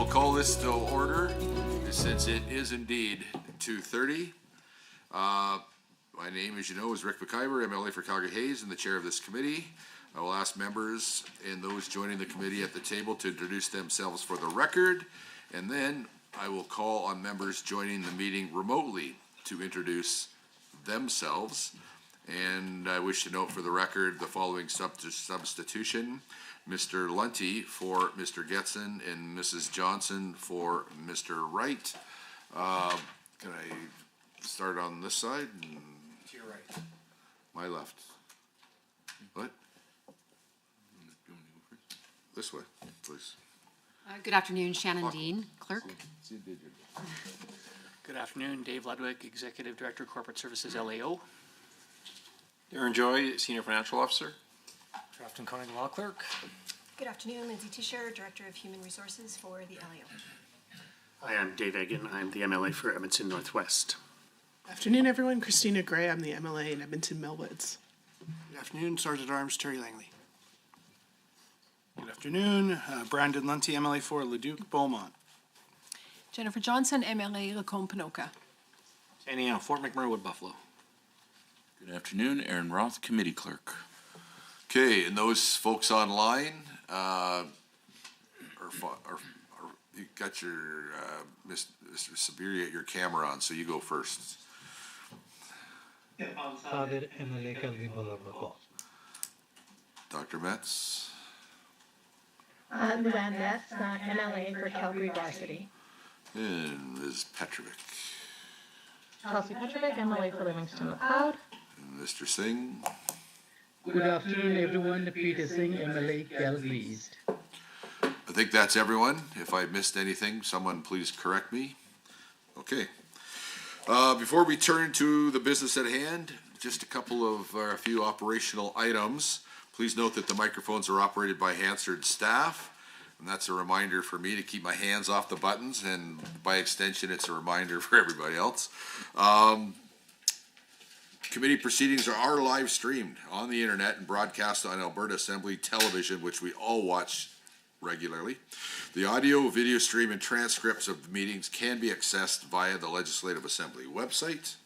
will call this to order since it is indeed 2:30. My name, as you know, is Rick McIver, MLA for Calgary Hayes, and the chair of this committee. I will ask members and those joining the committee at the table to introduce themselves for the record, and then I will call on members joining the meeting remotely to introduce themselves. And I wish to note for the record the following substitution: Mr. Lunty for Mr. Getson and Mrs. Johnson for Mr. Wright. Can I start on this side? To your right. My left. What? This way, please. Good afternoon, Shannon Dean, clerk. Good afternoon, Dave Ludwig, Executive Director, Corporate Services, LAO. Darren Joy, Senior Financial Officer. Grafton Koenig, Law Clerk. Good afternoon, Lindsay Tischer, Director of Human Resources for the LAO. Hi, I'm Dave Egan. I'm the MLA for Edmonton Northwest. Afternoon, everyone. Christina Gray. I'm the MLA in Edmonton Millwoods. Good afternoon, Sergeant at Arms Terry Langley. Good afternoon, Brandon Lunty, MLA for Leduc Beaumont. Jennifer Johnson, MLA Lacombe Panoka. Sandy Fort McMurray Wood Buffalo. Good afternoon, Aaron Roth, Committee Clerk. Okay, and those folks online, you got your, Mr. Sabiri, your camera on, so you go first. Father MLA Calvi Balabako. Dr. Metz. Luann Metz, MLA for Calgary Varsity. And Ms. Petrovic. Chelsea Petrovic, MLA for Livingston McLeod. And Mr. Singh. Good afternoon, everyone. Peter Singh, MLA Calgary East. I think that's everyone. If I missed anything, someone please correct me. Okay. Before we turn to the business at hand, just a few operational items. Please note that the microphones are operated by Hansard staff, and that's a reminder for me to keep my hands off the buttons, and by extension, it's a reminder for everybody else. Committee proceedings are live streamed on the internet and broadcast on Alberta Assembly Television, which we all watch regularly. The audio, video stream, and transcripts of the meetings can be accessed via the Legislative Assembly website.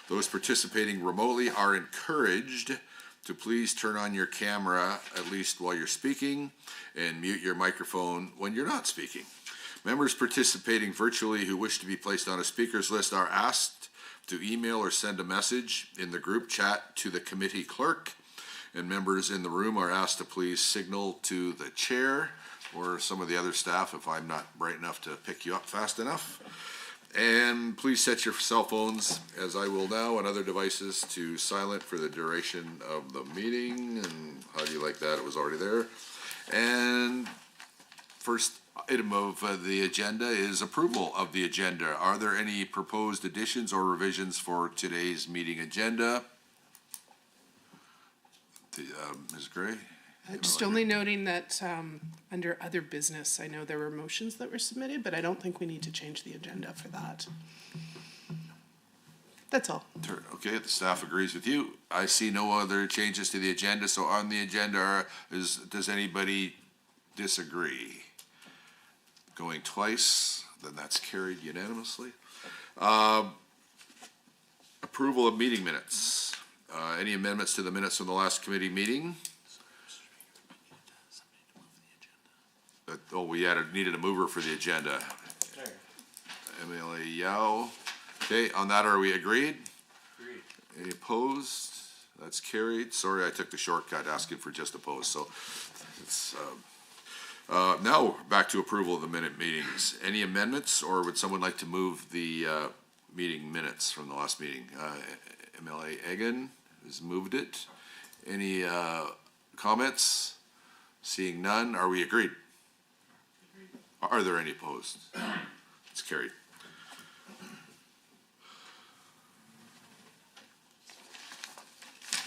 Those participating remotely are encouraged to please turn on your camera at least while you're speaking and mute your microphone when you're not speaking. Members participating virtually who wish to be placed on a speakers list are asked to email or send a message in the group chat to the committee clerk, and members in the room are asked to please signal to the chair or some of the other staff if I'm not bright enough to pick you up fast enough. And please set your cell phones, as I will now, and other devices to silent for the duration of the meeting. And how do you like that? It was already there. And first item of the agenda is approval of the agenda. Are there any proposed additions or revisions for today's meeting agenda? Ms. Gray? Just only noting that under other business, I know there were motions that were submitted, but I don't think we need to change the agenda for that. That's all. Okay, the staff agrees with you. I see no other changes to the agenda, so on the agenda, does anybody disagree? Going twice, then that's carried unanimously. Approval of meeting minutes. Any amendments to the minutes from the last committee meeting? We needed a mover for the agenda. MLA Yao. Okay, on that, are we agreed? Agreed. Any opposed? That's carried. Sorry, I took the shortcut asking for just opposed. So it's now back to approval of the minute meetings. Any amendments, or would someone like to move the meeting minutes from the last meeting? MLA Egan has moved it. Any comments? Seeing none, are we agreed? Are there any opposed? It's carried.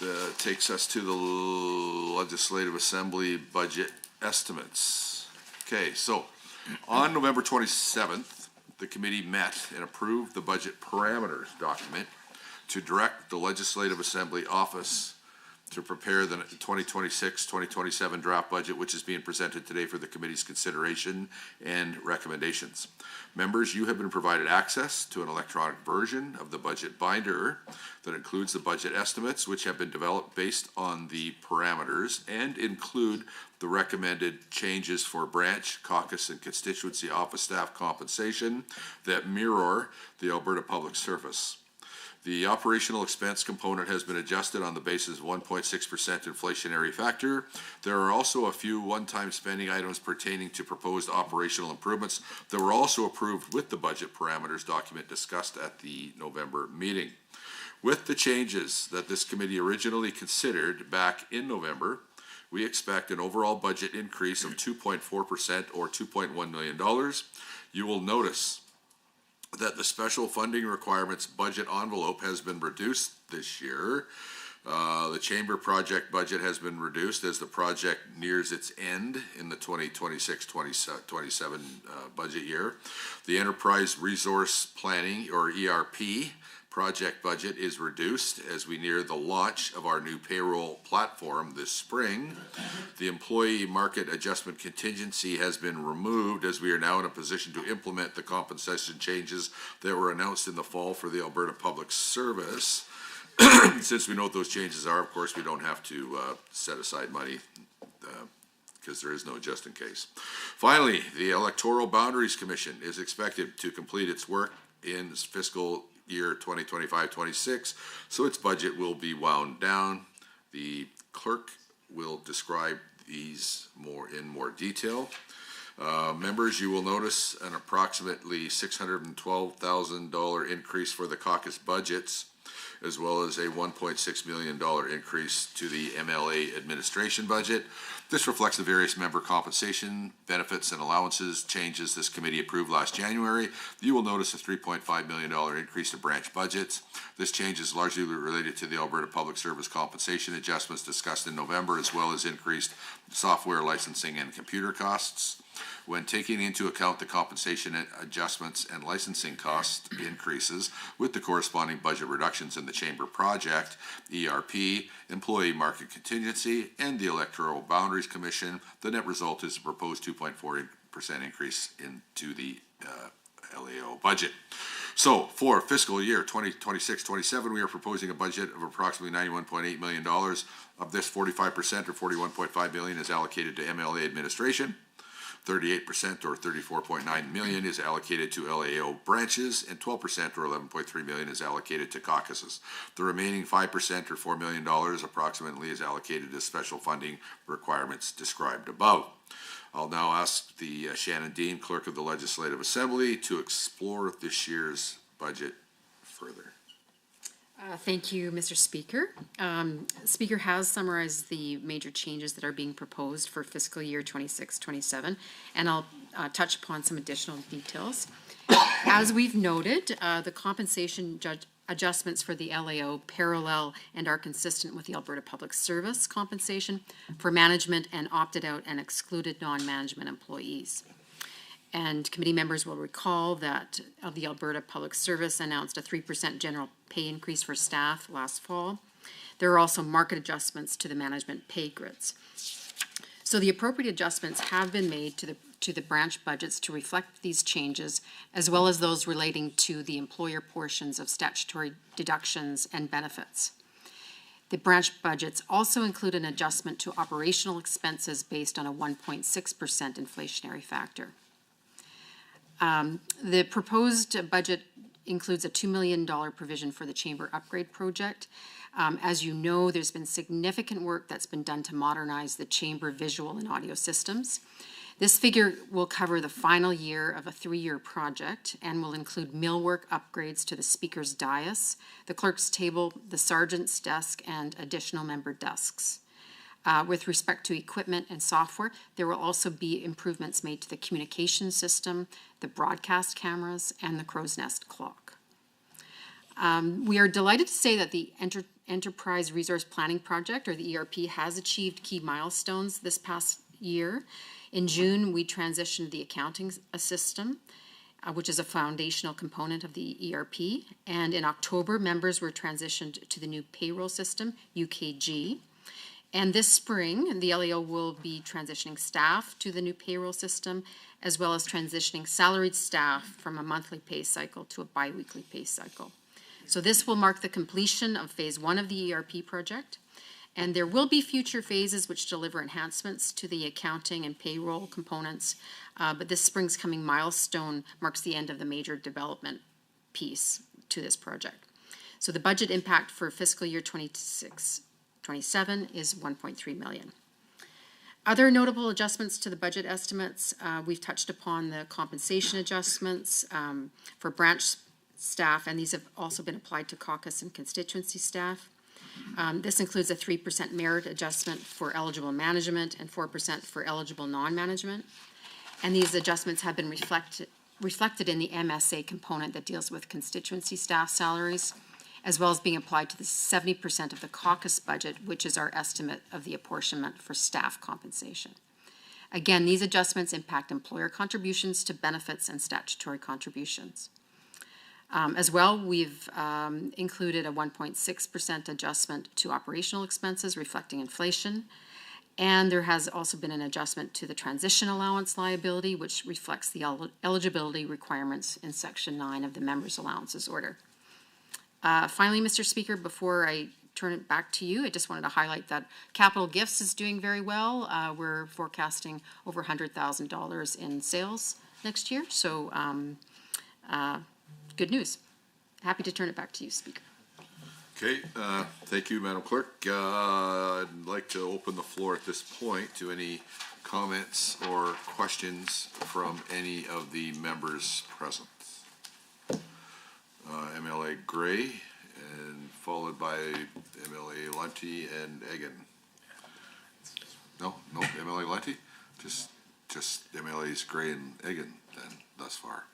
That takes us to the Legislative Assembly budget estimates. Okay, so on November 27th, the committee met and approved the budget parameters document to direct the Legislative Assembly Office to prepare the 2026-2027 draft budget, which is being presented today for the committee's consideration and recommendations. Members, you have been provided access to an electronic version of the budget binder that includes the budget estimates, which have been developed based on the parameters and include the recommended changes for branch, caucus, and constituency office staff compensation that mirror the Alberta Public Service. The operational expense component has been adjusted on the basis of 1.6% inflationary factor. There are also a few one-time spending items pertaining to proposed operational improvements that were also approved with the budget parameters document discussed at the November meeting. With the changes that this committee originally considered back in November, we expect an overall budget increase of 2.4% or $2.1 million. You will notice that the special funding requirements budget envelope has been reduced this year. The chamber project budget has been reduced as the project nears its end in the 2026-27 budget year. The enterprise resource planning, or ERP, project budget is reduced as we near the launch of our new payroll platform this spring. The employee market adjustment contingency has been removed as we are now in a position to implement the compensation changes that were announced in the fall for the Alberta Public Service. Since we know what those changes are, of course, we don't have to set aside money because there is no just in case. Finally, the Electoral Boundaries Commission is expected to complete its work in fiscal year 2025-26, so its budget will be wound down. The clerk will describe these in more detail. Members, you will notice an approximately $612,000 increase for the caucus budgets, as well as a $1.6 million increase to the MLA administration budget. This reflects the various member compensation, benefits, and allowances changes this committee approved last January. You will notice a $3.5 million increase to branch budgets. This change is largely related to the Alberta Public Service compensation adjustments discussed in November, as well as increased software licensing and computer costs. When taking into account the compensation adjustments and licensing cost increases with the corresponding budget reductions in the chamber project, ERP, employee market contingency, and the Electoral Boundaries Commission, the net result is a proposed 2.4% increase into the LAO budget. So for fiscal year 2026-27, we are proposing a budget of approximately $91.8 million. Of this, 45% or $41.5 million is allocated to MLA administration. 38% or $34.9 million is allocated to LAO branches, and 12% or $11.3 million is allocated to caucuses. The remaining 5% or $4 million approximately is allocated to special funding requirements described above. I'll now ask the Shannon Dean, Clerk of the Legislative Assembly, to explore this year's budget further. Thank you, Mr. Speaker. Speaker has summarized the major changes that are being proposed for fiscal year 26-27, and I'll touch upon some additional details. As we've noted, the compensation adjustments for the LAO parallel and are consistent with the Alberta Public Service compensation for management and opted out and excluded non-management employees. And committee members will recall that the Alberta Public Service announced a 3% general pay increase for staff last fall. There are also market adjustments to the management pay grids. So the appropriate adjustments have been made to the branch budgets to reflect these changes, as well as those relating to the employer portions of statutory deductions and benefits. The branch budgets also include an adjustment to operational expenses based on a 1.6% inflationary factor. The proposed budget includes a $2 million provision for the chamber upgrade project. As you know, there's been significant work that's been done to modernize the chamber visual and audio systems. This figure will cover the final year of a 3-year project and will include millwork upgrades to the speaker's dais, the clerk's table, the sergeant's desk, and additional member desks. With respect to equipment and software, there will also be improvements made to the communication system, the broadcast cameras, and the crow's nest clock. We are delighted to say that the Enterprise Resource Planning Project, or the ERP, has achieved key milestones this past year. In June, we transitioned the accounting system, which is a foundational component of the ERP. And in October, members were transitioned to the new payroll system, UKG. And this spring, the LEO will be transitioning staff to the new payroll system, as well as transitioning salaried staff from a monthly pay cycle to a biweekly pay cycle. So this will mark the completion of phase 1 of the ERP project. And there will be future phases which deliver enhancements to the accounting and payroll components. But this spring's coming milestone marks the end of the major development piece to this project. So the budget impact for fiscal year 26-27 is $1.3 million. Other notable adjustments to the budget estimates, we've touched upon the compensation adjustments for branch staff, and these have also been applied to caucus and constituency staff. This includes a 3% merit adjustment for eligible management and 4% for eligible non-management. And these adjustments have been reflected in the MSA component that deals with constituency staff salaries, as well as being applied to the 70% of the caucus budget, which is our estimate of the apportionment for staff compensation. Again, these adjustments impact employer contributions to benefits and statutory contributions. As well, we've included a 1.6% adjustment to operational expenses reflecting inflation. And there has also been an adjustment to the transition allowance liability, which reflects the eligibility requirements in Section 9 of the Members' Allowances Order. Finally, Mr. Speaker, before I turn it back to you, I just wanted to highlight that Capital Gifts is doing very well. We're forecasting over $100,000 in sales next year. So good news. Happy to turn it back to you, Speaker. Okay, thank you, Madam Clerk. I'd like to open the floor at this point to any comments or questions from any of the members present. MLA Gray, and followed by MLA Lunty and Egan. No, MLA Lunty? Just MLAs Gray and Egan then, thus far.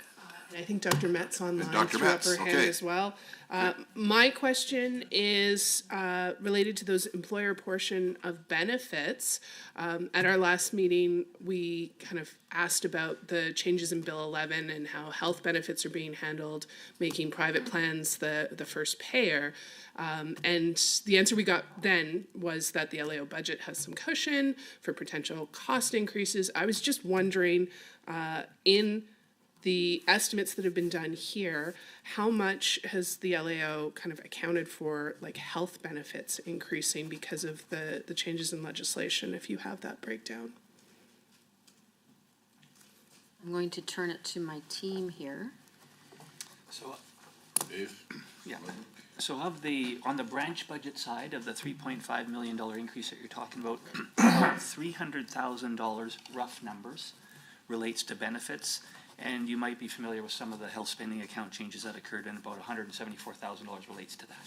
I think Dr. Metz online Dr. threw up Metz, her hand okay. as well. My question is related to those employer portion of benefits. At our last meeting, we kind of asked about the changes in Bill 11 and how health benefits are being handled, making private plans the first payer. And the answer we got then was that the LAO budget has some cushion for potential cost increases. I was just wondering, in the estimates that have been done here, how much has the LAO kind of accounted for like health benefits increasing because of the changes in legislation, if you have that breakdown? I'm going to turn it to my team here. So, Dave? yeah. So on the branch budget side of the $3.5 million increase that you're talking about, $300,000 rough numbers relates to benefits. And you might be familiar with some of the health spending account changes that occurred, and about $174,000 relates to that.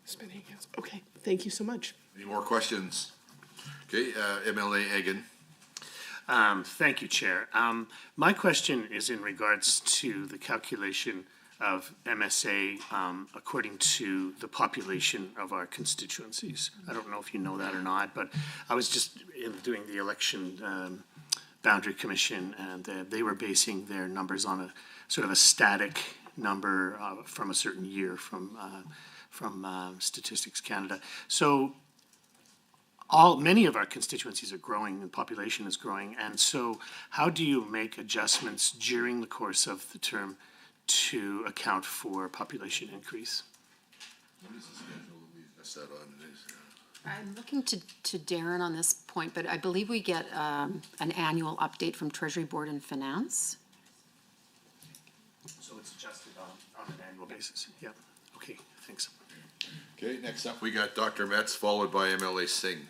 Spending accounts. Okay, thank you so much. Any more questions? Okay, MLA Egan. Thank you, Chair. My question is in regards to the calculation of MSA according to the population of our constituencies. I don't know if you know that or not, but I was just doing the election boundary commission, and they were basing their numbers on a sort of a static number from a certain year from Statistics Canada. So many of our constituencies are growing and population is growing, and so how do you make adjustments during the course of the term to account for population increase? What is the schedule we set on this? I'm looking to Darren on this point, but I believe we get an annual update from Treasury Board and Finance. So it's adjusted on an annual basis. Yeah. Okay. Thanks. Okay, next up we got Dr. Metz, followed by MLA Singh.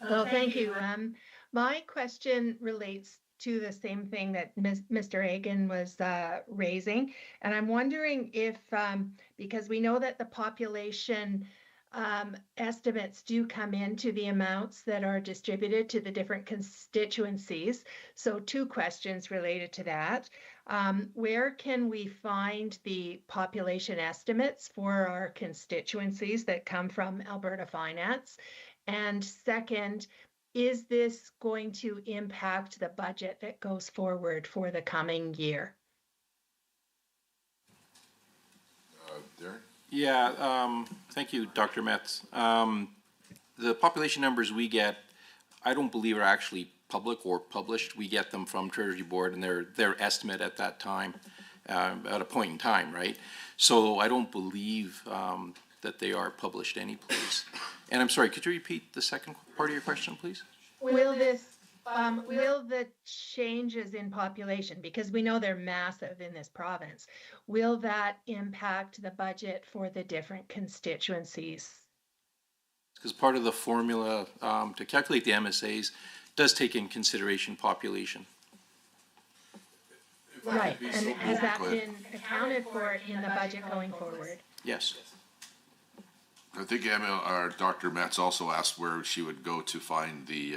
Well, thank you. My question relates to the same thing that Mr. Egan was raising. And I'm wondering if, because we know that the population estimates do come into the amounts that are distributed to the different constituencies. So 2 questions related to that. Where can we find the population estimates for our constituencies that come from Alberta Finance? And second, is this going to impact the budget that goes forward for the coming year? Darren? Yeah, thank you, Dr. Metz. The population numbers we get, I don't believe are actually public or published. We get them from Treasury Board and their estimate at that time, at a point in time, right? So I don't believe that they are published anyplace. And I'm sorry, could you repeat the second part of your question, please? Will the changes in population, because we know they're massive in this province, will that impact the budget for the different constituencies? Because part of the formula to calculate the MSAs does take in consideration population. Right, and has that been accounted for in the budget going forward? Yes. I think Dr. Metz also asked where she would go to find the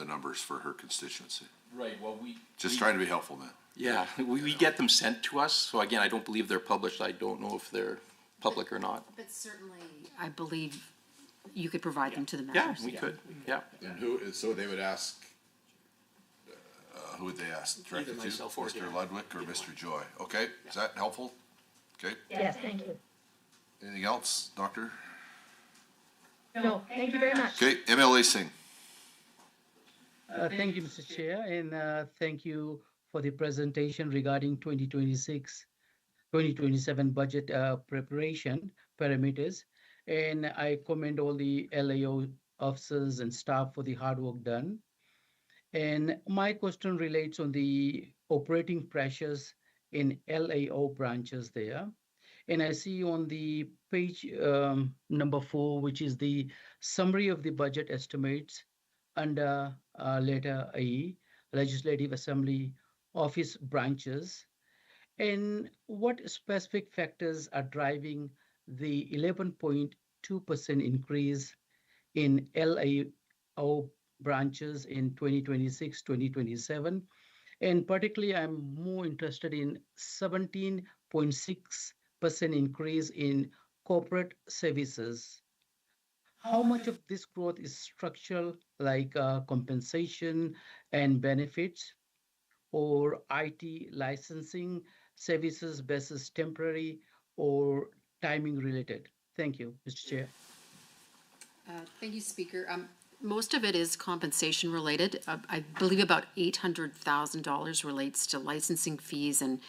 numbers for her constituency. Right, well, Just trying to be helpful, man. Yeah, we get them sent to us, so again, I don't believe they're published. I don't know if they're public or not. But certainly, I believe you could provide them to the Yeah, members. we could, yeah. And so they would ask, who would they ask? Directed to myself or Mr. Darren. Ludwig or Mr. Joy? Okay, is that helpful? Okay, Yes, thank you. anything else, Doctor? No, thank you very much. Okay, MLA Singh. Thank you, Mr. Chair, and thank you for the presentation regarding 2027 budget preparation parameters. And I commend all the LAO officers and staff for the hard work done. And my question relates on the operating pressures in LAO branches there. And I see on the page number 4, which is the summary of the budget estimates under letter A, Legislative Assembly Office branches. And what specific factors are driving the 11.2% increase in LAO branches in 2026-2027? And particularly, I'm more interested in 17.6% increase in corporate services. How much of this growth is structural, like compensation and benefits, or IT licensing services versus temporary or timing related? Thank you, Mr. Chair. Thank you, Speaker. Most of it is compensation related. I believe about $800,000 relates to licensing fees and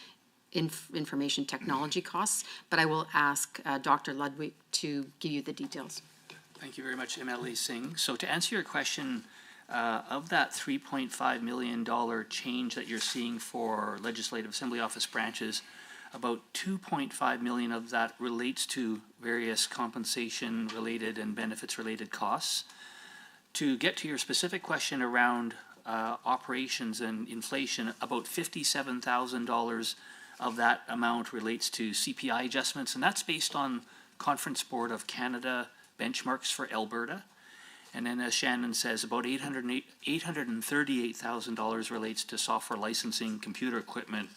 information technology costs, but I will ask Dr. Ludwig to give you the details. Thank you very much, MLA Singh. So to answer your question, of that $3.5 million change that you're seeing for Legislative Assembly Office branches, about $2.5 million of that relates to various compensation-related and benefits-related costs. To get to your specific question around operations and inflation, about $57,000 of that amount relates to CPI adjustments, and that's based on Conference Board of Canada benchmarks for Alberta. And then, as Shannon says, about $838,000 relates to software licensing, computer equipment,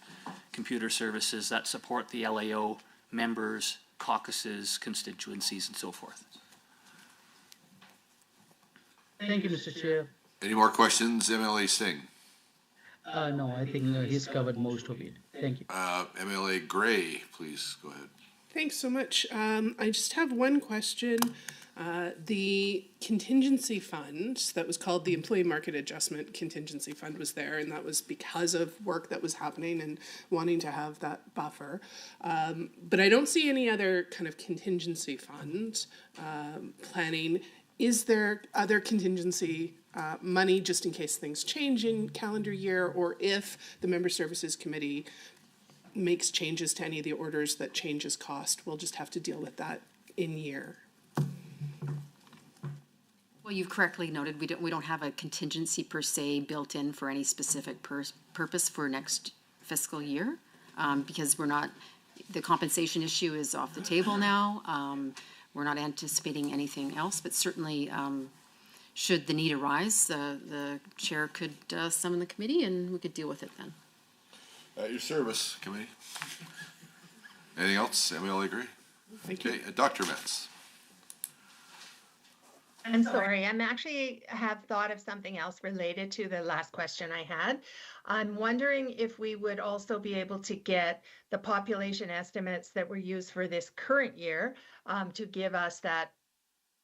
computer services that support the LAO members, caucuses, constituencies, and so forth. Thank you, Mr. Chair. Any more questions, MLA Singh? No, I think he's covered most of it. Thank you. MLA Gray, please go ahead. Thanks so much. I just have one question. The contingency fund that was called the Employee Market Adjustment Contingency Fund was there, and that was because of work that was happening and wanting to have that buffer. But I don't see any other kind of contingency fund planning. Is there other contingency money just in case things change in calendar year, or if the Member Services Committee makes changes to any of the orders that changes cost, we'll just have to deal with that in year? Well, you've correctly noted, we don't have a contingency per se built in for any specific purpose for next fiscal year, because the compensation issue is off the table now. We're not anticipating anything else, but certainly, should the need arise, the chair could summon the committee and we could deal with it then. At your service, committee. Anything else? MLA Gray? Thank you. Okay, Dr. Metz. I'm sorry, I'm actually have thought of something else related to the last question I had. I'm wondering if we would also be able to get the population estimates that were used for this current year to give us that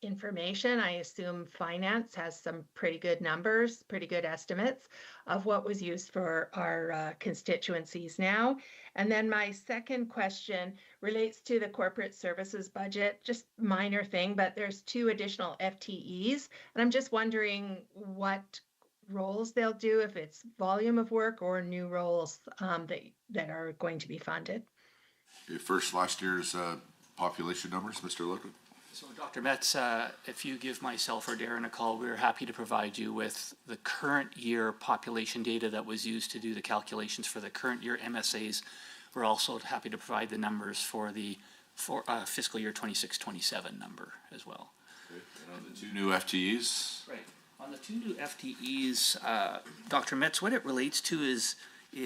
information. I assume finance has some pretty good numbers, pretty good estimates of what was used for our constituencies now. And then my second question relates to the corporate services budget, just minor thing, but there's 2 additional FTEs. And I'm just wondering what roles they'll do, if it's volume of work or new roles that are going to be funded. Okay, first, last year's population numbers, Mr. Ludwig. So Dr. Metz, if you give myself or Darren a call, we're happy to provide you with the current year population data that was used to do the calculations for the current year MSAs. We're also happy to provide the numbers for the fiscal year 26-27 number as well. Okay. And on the 2 new FTEs? Right. On the 2 new FTEs, Dr. Metz, what it relates to is 2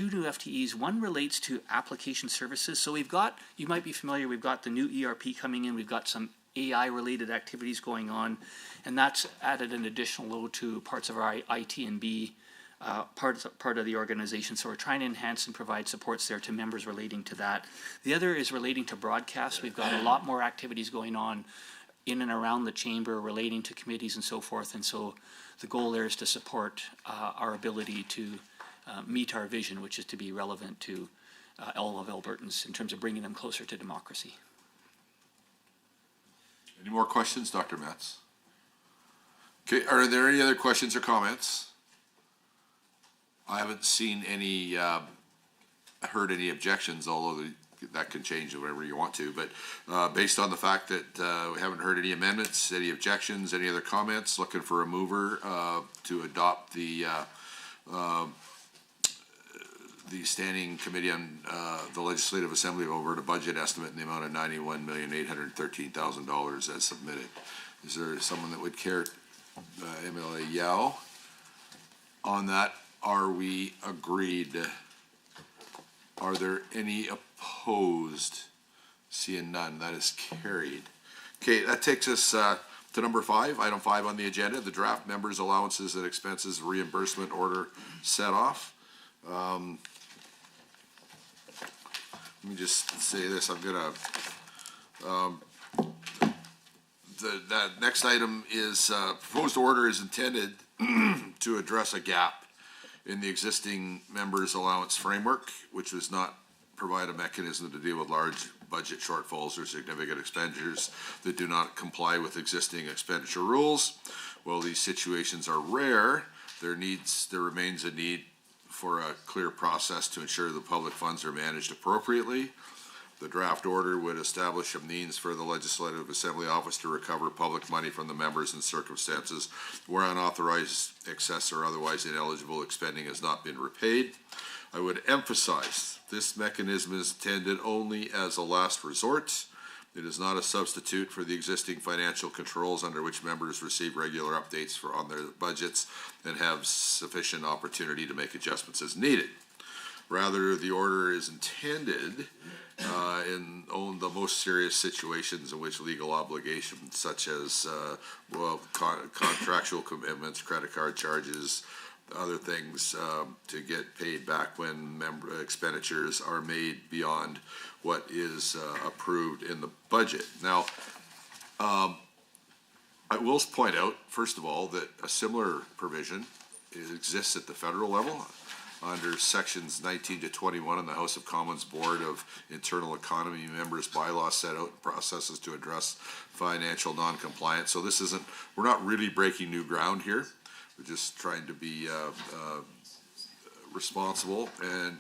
new FTEs. One relates to application services. So we've got, you might be familiar, we've got the new ERP coming in. We've got some AI related activities going on, and that's added an additional load to parts of our IT and B part of the organization. So we're trying to enhance and provide supports there to members relating to that. The other is relating to broadcast. We've got a lot more activities going on in and around the chamber relating to committees and so forth. And so the goal there is to support our ability to meet our vision, which is to be relevant to all of Albertans in terms of bringing them closer to democracy. Any more questions, Dr. Metz? Okay, are there any other questions or comments? I haven't seen any, heard any objections, although that can change whatever you want to, but based on the fact that we haven't heard any amendments, any objections, any other comments, looking for a mover to adopt the Standing Committee on the Legislative Assembly of Alberta budget estimate in the amount of $91,813,000 as submitted. Is there someone that would care, MLA Yao? On that, are we agreed? Are there any opposed? Seeing none, that is carried. Okay, that takes us to number 5, item 5 on the agenda, the draft members' allowances and expenses reimbursement order set off. Let me just say this, I'm gonna, that next item is, proposed order is intended to address a gap in the existing members' allowance framework, which does not provide a mechanism to deal with large budget shortfalls or significant expenditures that do not comply with existing expenditure rules. While these situations are rare, there remains a need for a clear process to ensure the public funds are managed appropriately. The draft order would establish a means for the Legislative Assembly Office to recover public money from the members in circumstances where unauthorized excess or otherwise ineligible expending has not been repaid. I would emphasize this mechanism is intended only as a last resort. It is not a substitute for the existing financial controls under which members receive regular updates on their budgets and have sufficient opportunity to make adjustments as needed. Rather, the order is intended in the most serious situations in which legal obligations such as contractual commitments, credit card charges, other things to get paid back when expenditures are made beyond what is approved in the budget. Now, I will point out, first of all, that a similar provision exists at the federal level under sections 19 to 21 in the House of Commons Board of Internal Economy members' bylaws set out processes to address financial non-compliance. So this isn't, we're not really breaking new ground here. We're just trying to be responsible, and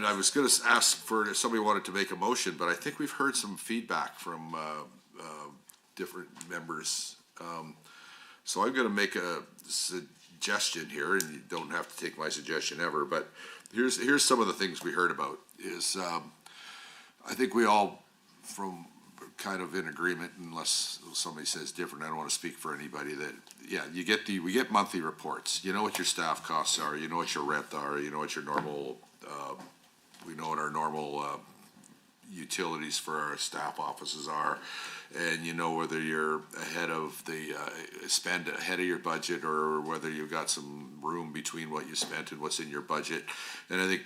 I was going to ask for if somebody wanted to make a motion, but I think we've heard some feedback from different members. So I'm going to make a suggestion here, and you don't have to take my suggestion ever, but here's some of the things we heard about. Is I think we all kind of in agreement, unless somebody says different, I don't want to speak for anybody, that yeah, we get monthly reports. You know what your staff costs are, you know what your rent are, you know what your normal we know what our normal utilities for our staff offices are, and you know whether you're ahead of the, spend ahead of your budget, or whether you've got some room between what you spent and what's in your budget. And I think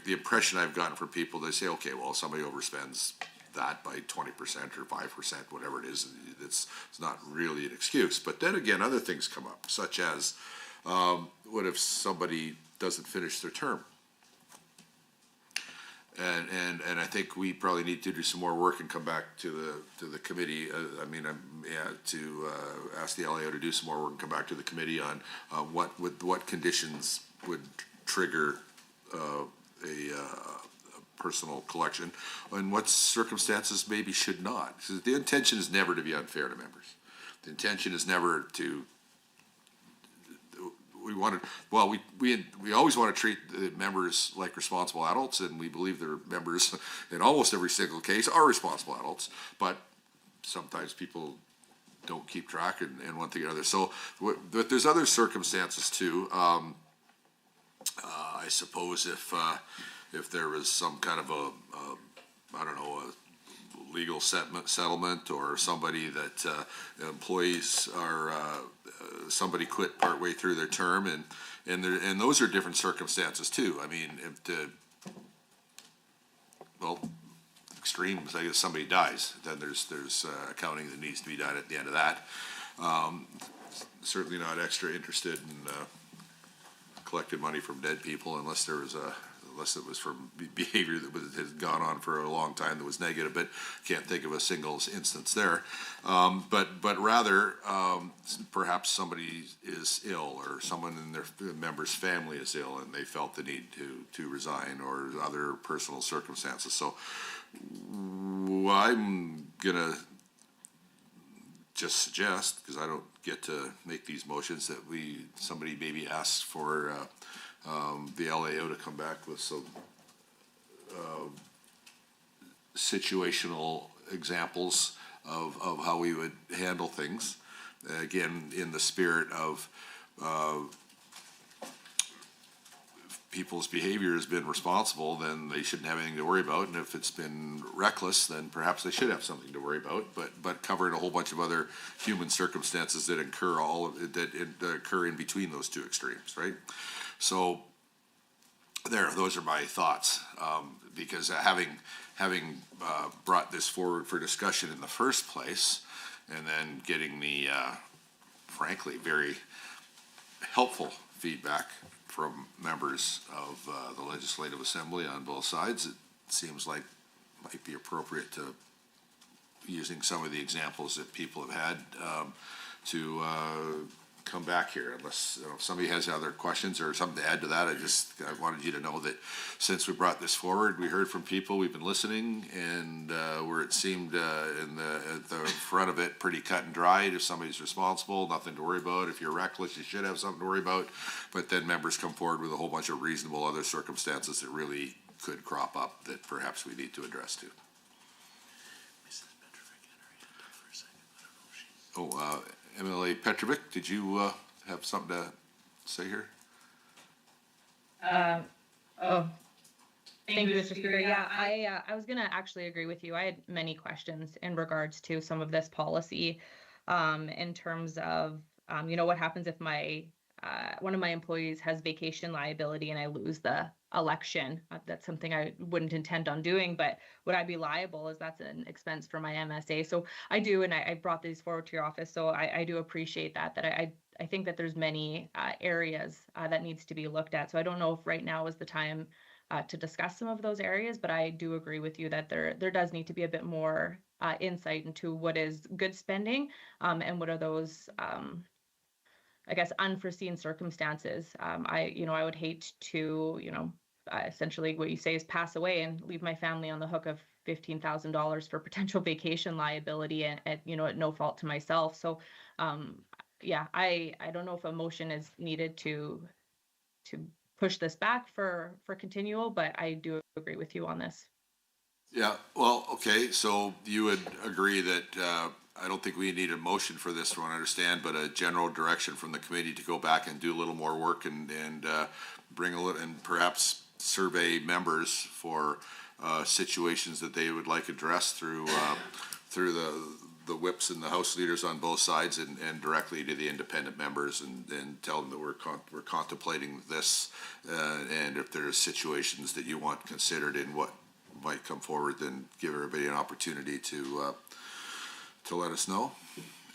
the impression I've gotten from people, they say, okay, well, somebody overspends that by 20% or 5%, whatever it is, it's not really an excuse. But then again, other things come up, such as, what if somebody doesn't finish their term? And I think we probably need to do some more work and come back to the committee. To ask the LAO to do some more work and come back to the committee on what conditions would trigger a personal collection, and what circumstances maybe should not. So the intention is never to be unfair to members. The intention is never to. We always want to treat the members like responsible adults, and we believe their members in almost every single case are responsible adults, but sometimes people don't keep track and one thing or another. So, but there's other circumstances too. I suppose if there was some kind of a legal settlement, or somebody that employees are somebody quit partway through their term, and those are different circumstances too. I mean, extremes. I guess somebody dies, then there's accounting that needs to be done at the end of that. Certainly not extra interested in collecting money from dead people unless it was for behavior that has gone on for a long time that was negative, but can't think of a single instance there. But rather, perhaps somebody is ill, or someone in their member's family is ill, and they felt the need to resign, or other personal circumstances. So I'm gonna just suggest, because I don't get to make these motions, that somebody maybe asks for the LAO to come back with some situational examples of how we would handle things. Again, in the spirit of people's behavior has been responsible, then they shouldn't have anything to worry about. And if it's been reckless, then perhaps they should have something to worry about. But covering a whole bunch of other human circumstances that occur in between those two extremes, right? So those are my thoughts. Because having brought this forward for discussion in the first place, and then getting the frankly very helpful feedback from members of the Legislative Assembly on both sides, it seems like might be appropriate to using some of the examples that people have had to come back here. Unless if somebody has other questions or something to add to that, I wanted you to know that since we brought this forward, we heard from people, we've been listening, and where it seemed at the front of it pretty cut and dried. If somebody's responsible, nothing to worry about. If you're reckless, you should have something to worry about. But then members come forward with a whole bunch of reasonable other circumstances that really could crop up that perhaps we need to address too. MLA Petrovic, did you have something to say here? Thank you, Mr. Speaker. Yeah, I was gonna actually agree with you. I had many questions in regards to some of this policy, in terms of, what happens if one of my employees has vacation liability and I lose the election. That's something I wouldn't intend on doing, but would I be liable, as that's an expense for my MSA? So I do, and I brought these forward to your office, so I do appreciate that I think that there's many areas that needs to be looked at. So I don't know if right now is the time to discuss some of those areas, but I do agree with you that there does need to be a bit more insight into what is good spending, and what are those unforeseen circumstances. I would hate to, essentially what you say is pass away and leave my family on the hook of $15,000 for potential vacation liability at no fault to myself. So, I don't know if a motion is needed to push this back for continual, but I do agree with you on this. Yeah, well, okay, so you would agree that I don't think we need a motion for this one, I understand, but a general direction from the committee to go back and do a little more work and bring a little, and perhaps survey members for situations that they would like addressed through the whips and the House leaders on both sides, and directly to the independent members, and tell them that we're contemplating this, and if there's situations that you want considered in what might come forward, then give everybody an opportunity to let us know,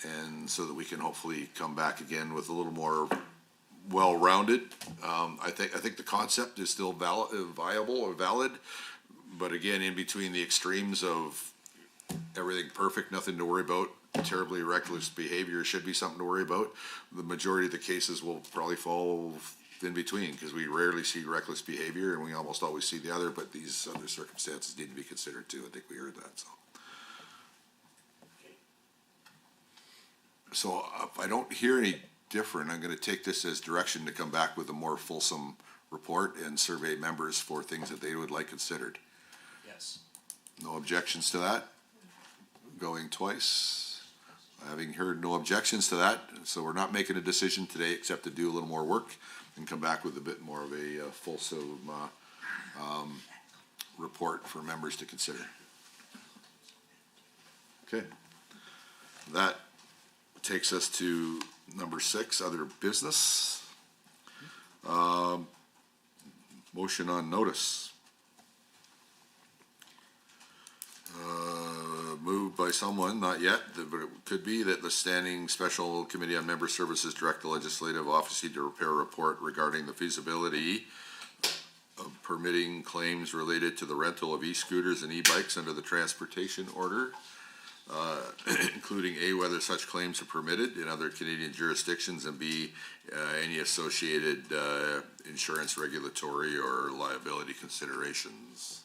and so that we can hopefully come back again with a little more well-rounded. I think the concept is still viable or valid, but again, in between the extremes of everything perfect, nothing to worry about, terribly reckless behavior should be something to worry about, the majority of the cases will probably fall in between, because we rarely see reckless behavior and we almost always see the other, but these other circumstances need to be considered too. I think we heard that, so if I don't hear any different, I'm going to take this as direction to come back with a more fulsome report and survey members for things that they would like considered. Yes. No objections to that? Going twice? Having heard no objections to that, so we're not making a decision today except to do a little more work and come back with a bit more of a fulsome report for members to consider. Okay. That takes us to number 6, other business. Motion on notice. Moved by someone, not yet, but it could be that the Standing Special Committee on Member Services direct the Legislative Office to prepare a report regarding the feasibility of permitting claims related to the rental of e-scooters and e-bikes under the transportation order, including A, whether such claims are permitted in other Canadian jurisdictions, and B, any associated insurance, regulatory, or liability considerations.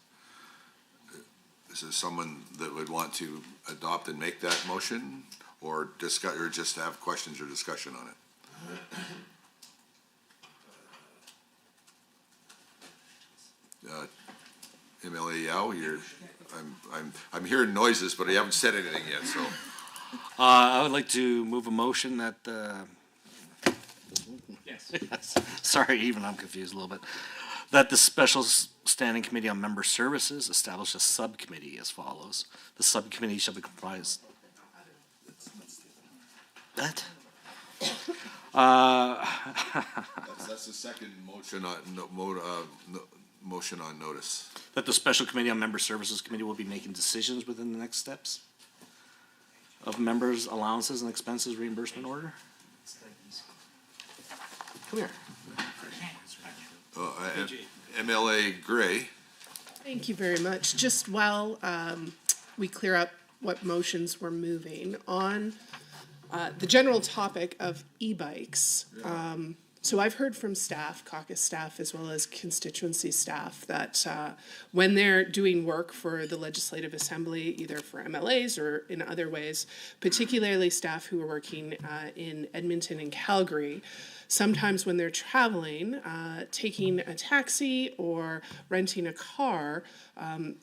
Is there someone that would want to adopt and make that motion, or discuss, or just have questions or discussion on it? MLA Yao, I'm hearing noises, but I haven't said anything yet, so. I would like to move a motion that, yes. Sorry, even I'm confused a little bit. That the Special Standing Committee on Member Services establish a subcommittee as follows. The subcommittee shall be comprised. That? That's the second motion on, motion on notice. That the Special Committee on Member Services Committee will be making decisions within the next steps of members' allowances and expenses reimbursement order. Come here. MLA Gray. Thank you very much. Just while we clear up what motions we're moving on, the general topic of e-bikes. So I've heard from staff, caucus staff, as well as constituency staff, that when they're doing work for the Legislative Assembly, either for MLAs or in other ways, particularly staff who are working in Edmonton and Calgary, sometimes when they're traveling, taking a taxi or renting a car,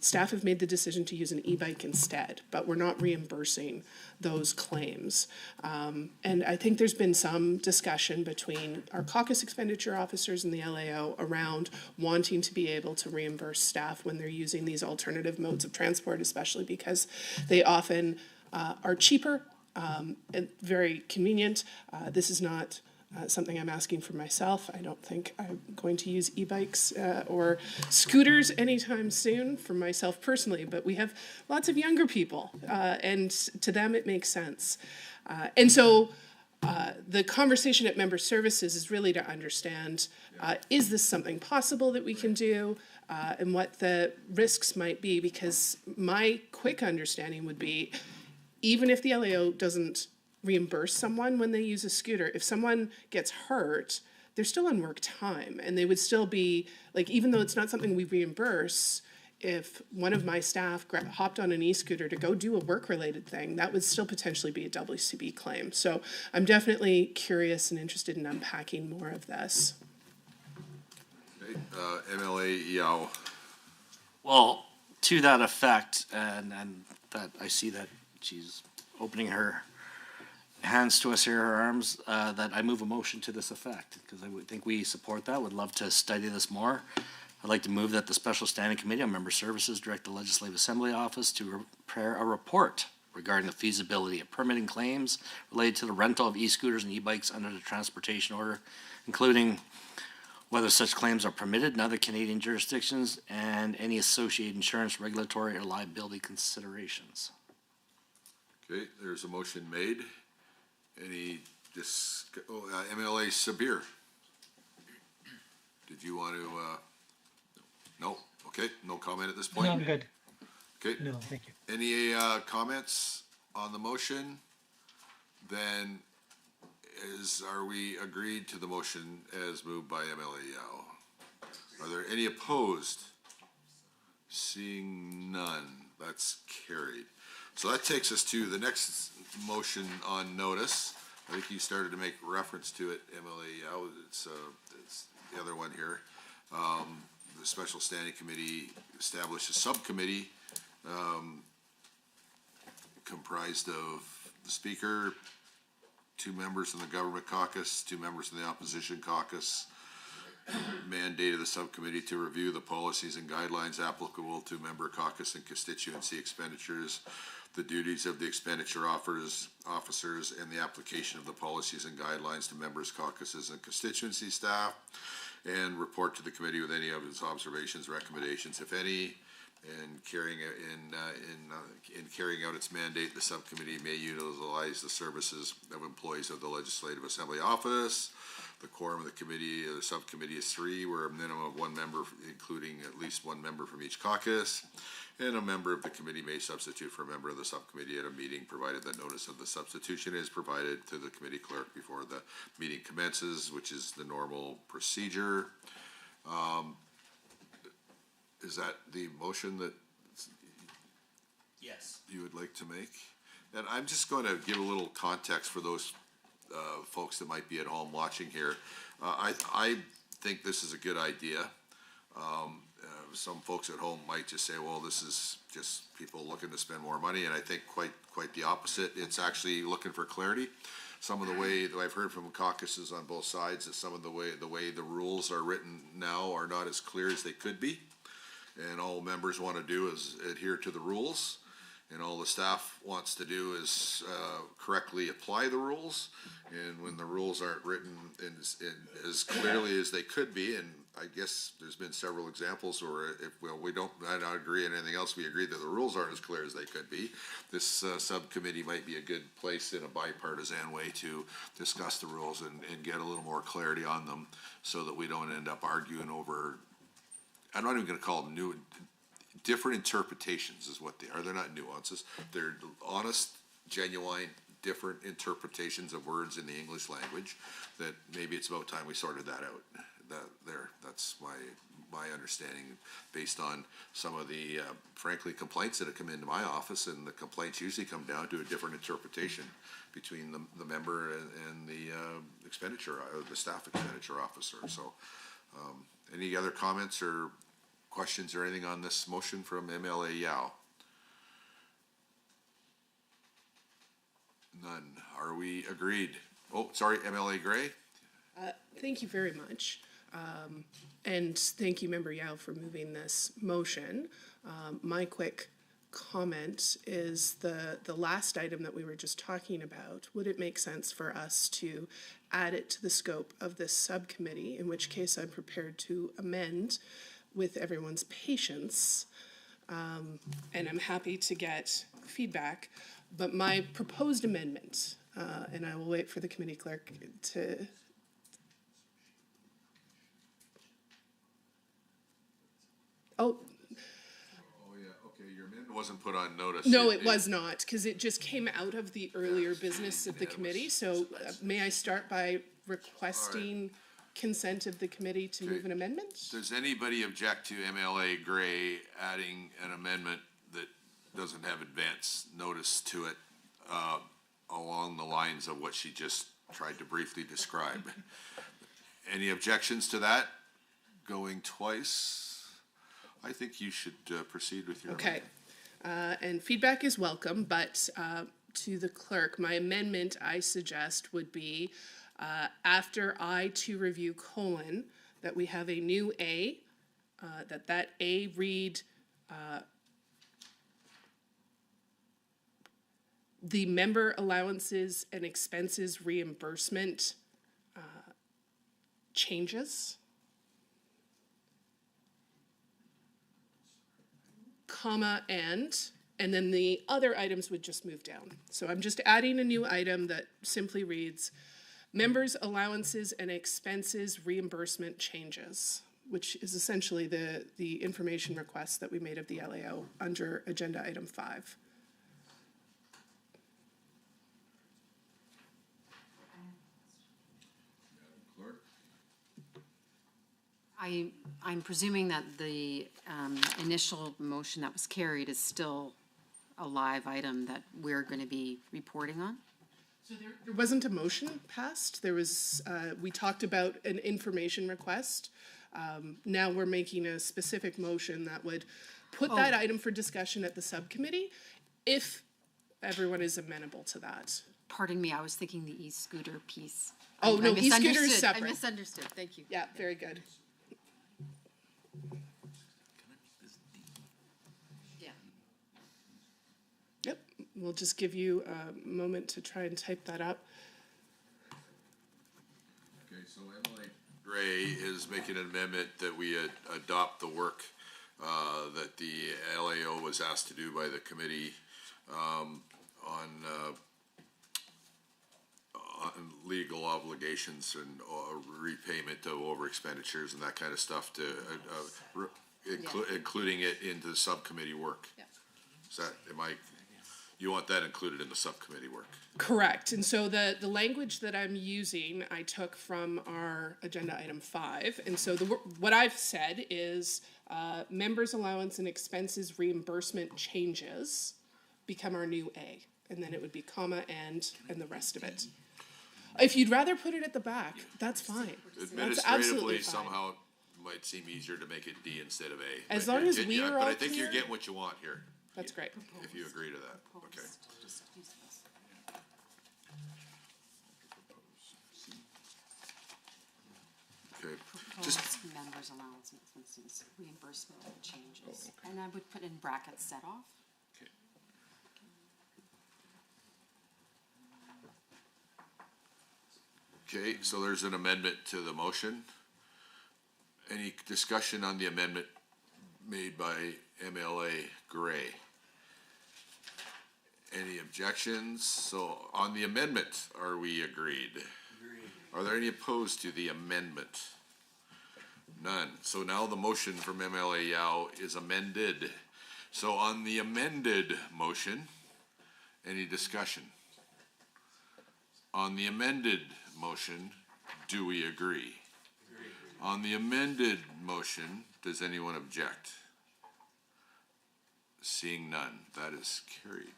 staff have made the decision to use an e-bike instead, but we're not reimbursing those claims. And I think there's been some discussion between our caucus expenditure officers and the LAO around wanting to be able to reimburse staff when they're using these alternative modes of transport, especially because they often are cheaper and very convenient. This is not something I'm asking for myself. I don't think I'm going to use e-bikes or scooters anytime soon for myself personally, but we have lots of younger people, and to them it makes sense. And so the conversation at Member Services is really to understand, is this something possible that we can do, and what the risks might be, because my quick understanding would be, even if the LAO doesn't reimburse someone when they use a scooter, if someone gets hurt, they're still on work time, and they would still be, like, even though it's not something we reimburse, if one of my staff hopped on an e-scooter to go do a work-related thing, that would still potentially be a WCB claim. So I'm definitely curious and interested in unpacking more of this. Okay, MLA Yao. Well, to that effect, and that I see that she's opening her hands to us here, her arms, that I move a motion to this effect, because I would think we support that, would love to study this more, I'd like to move that the Special Standing Committee on Member Services direct the Legislative Assembly Office to prepare a report regarding the feasibility of permitting claims related to the rental of e-scooters and e-bikes under the transportation order, including whether such claims are permitted in other Canadian jurisdictions and any associated insurance, regulatory, or liability considerations. Okay, there's a motion made. Any MLA Sabir? Did you want to, no? Okay, no comment at this point? No, I'm good. Okay. No, thank you. Any comments on the motion? Then are we agreed to the motion as moved by MLA Yao? Are there any opposed? Seeing none, that's carried. So that takes us to the next motion on notice. I think you started to make reference to it, MLA Yao. It's the other one here. The Special Standing Committee established a subcommittee comprised of the Speaker, 2 members in the Government Caucus, 2 members in the Opposition Caucus. Mandate of the subcommittee to review the policies and guidelines applicable to member caucus and constituency expenditures, the duties of the expenditure officers, and the application of the policies and guidelines to members, caucuses, and constituency staff, and report to the committee with any of its observations, recommendations, if any. In carrying out its mandate, the subcommittee may utilize the services of employees of the Legislative Assembly Office. The quorum of the committee, the subcommittee is 3, where a minimum of 1 member, including at least 1 member from each caucus, and a member of the committee may substitute for a member of the subcommittee at a meeting, provided that notice of the substitution is provided to the committee clerk before the meeting commences, which is the normal procedure. Is that the motion that Yes. you would like to make? And I'm just going to give a little context for those folks that might be at home watching here. I think this is a good idea. Some folks at home might just say, well, this is just people looking to spend more money, and I think quite the opposite. It's actually looking for clarity. Some of the way that I've heard from caucuses on both sides is some of the way the rules are written now are not as clear as they could be. And all members want to do is adhere to the rules, and all the staff wants to do is correctly apply the rules. And when the rules aren't written in as clearly as they could be, and I guess there's been several examples where we don't agree on anything else, we agree that the rules aren't as clear as they could be. This subcommittee might be a good place in a bipartisan way to discuss the rules and get a little more clarity on them, so that we don't end up arguing over, I'm not even going to call them different interpretations is what they are. They're not nuances. They're honest, genuine, different interpretations of words in the English language that maybe it's about time we sorted that out. That's my understanding based on some of the, frankly, complaints that have come into my office, and the complaints usually come down to a different interpretation between the member and the the staff expenditure officer. So, any other comments or questions or anything on this motion from MLA Yao? None. Are we agreed? Oh, sorry, MLA Gray? Thank you very much. And thank you, Member Yao, for moving this motion. My quick comment is the last item that we were just talking about. Would it make sense for us to add it to the scope of this subcommittee, in which case I'm prepared to amend with everyone's patience, and I'm happy to get feedback. But my proposed amendment, and I will wait for the committee clerk to... Oh, yeah, okay, your amendment wasn't put on notice. no, it was not, because it just came out of the earlier business of the committee. So may I start by requesting consent of the committee to move an amendment? Does anybody object to MLA Gray adding an amendment that doesn't have advance notice to it, along the lines of what she just tried to briefly describe? Any objections to that? Going twice? I think you should proceed with your Okay. And feedback is welcome, but to the clerk, my amendment, I suggest, would be after I to review : that we have a new A that A read, the member allowances and expenses reimbursement changes, comma, and then the other items would just move down. So I'm just adding a new item that simply reads, members' allowances and expenses reimbursement changes, which is essentially the information request that we made of the LAO under agenda item 5. I'm presuming that the initial motion that was carried is still a live item that we're going to be reporting on? So there wasn't a motion passed. There was, we talked about an information request. Now we're making a specific motion that would put that item for discussion at the subcommittee, if everyone is amenable to that. Pardon me, I was thinking the e-scooter piece. Oh, I no, e-scooter is misunderstood. separate. I misunderstood, thank you. Yeah, very good. Yeah. Yep, we'll just give you a moment to try and type that up. Okay, so Emily Gray is making an amendment that we adopt the work that the LAO was asked to do by the committee on legal obligations and repayment of over expenditures and that kind of stuff to including it into the subcommittee work. Yeah. Is that, you want that included in the subcommittee work? Correct, and so the language that I'm using, I took from our agenda item 5, and so what I've said is, members' allowance and expenses reimbursement changes become our new A, and then it would be comma and the rest of it. If you'd rather put it at the back, that's fine. That's absolutely Administratively, fine. somehow it might seem easier to make it D instead of A. As But long you're as getting- we are But all I think you're clear. getting what you want here, That's great. if you agree to that, okay. Okay, just, Proposed members' allowance and expenses reimbursement changes. And I would put in brackets set off. okay, so there's an amendment to the motion. Any discussion on the amendment made by MLA Gray? Any objections? So on the amendment, are we agreed? Are there any opposed to the amendment? None. So now the motion from MLA Yao is amended. So on the amended motion, any discussion? On the amended motion, do we agree? On the amended motion, does anyone object? Seeing none, that is carried.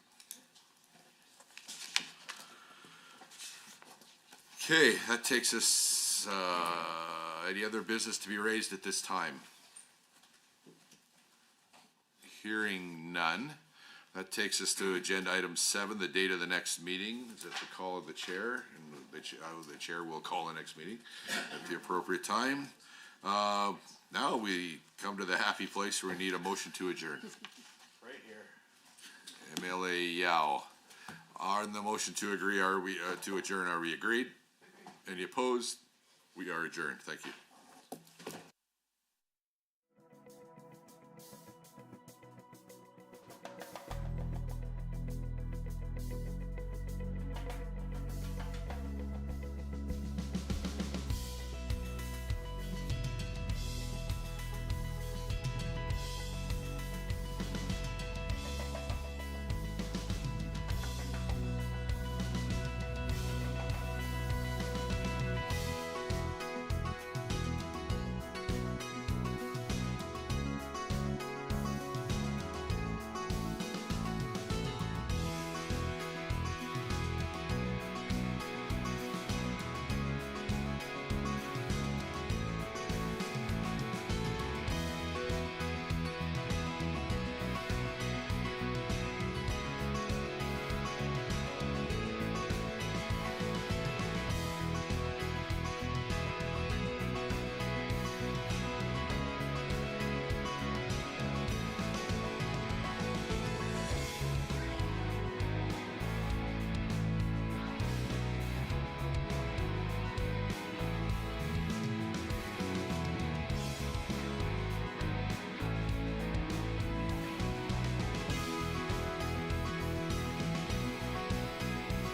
Okay, that takes us, any other business to be raised at this time? Hearing none, that takes us to agenda item 7, the date of the next meeting. Is at the call of the chair, and the chair will call the next meeting at the appropriate time. Now we come to the happy place where we need a motion to adjourn. Right here. MLA Yao. On the motion to agree, to adjourn, are we agreed? Any opposed? We are adjourned. Thank you.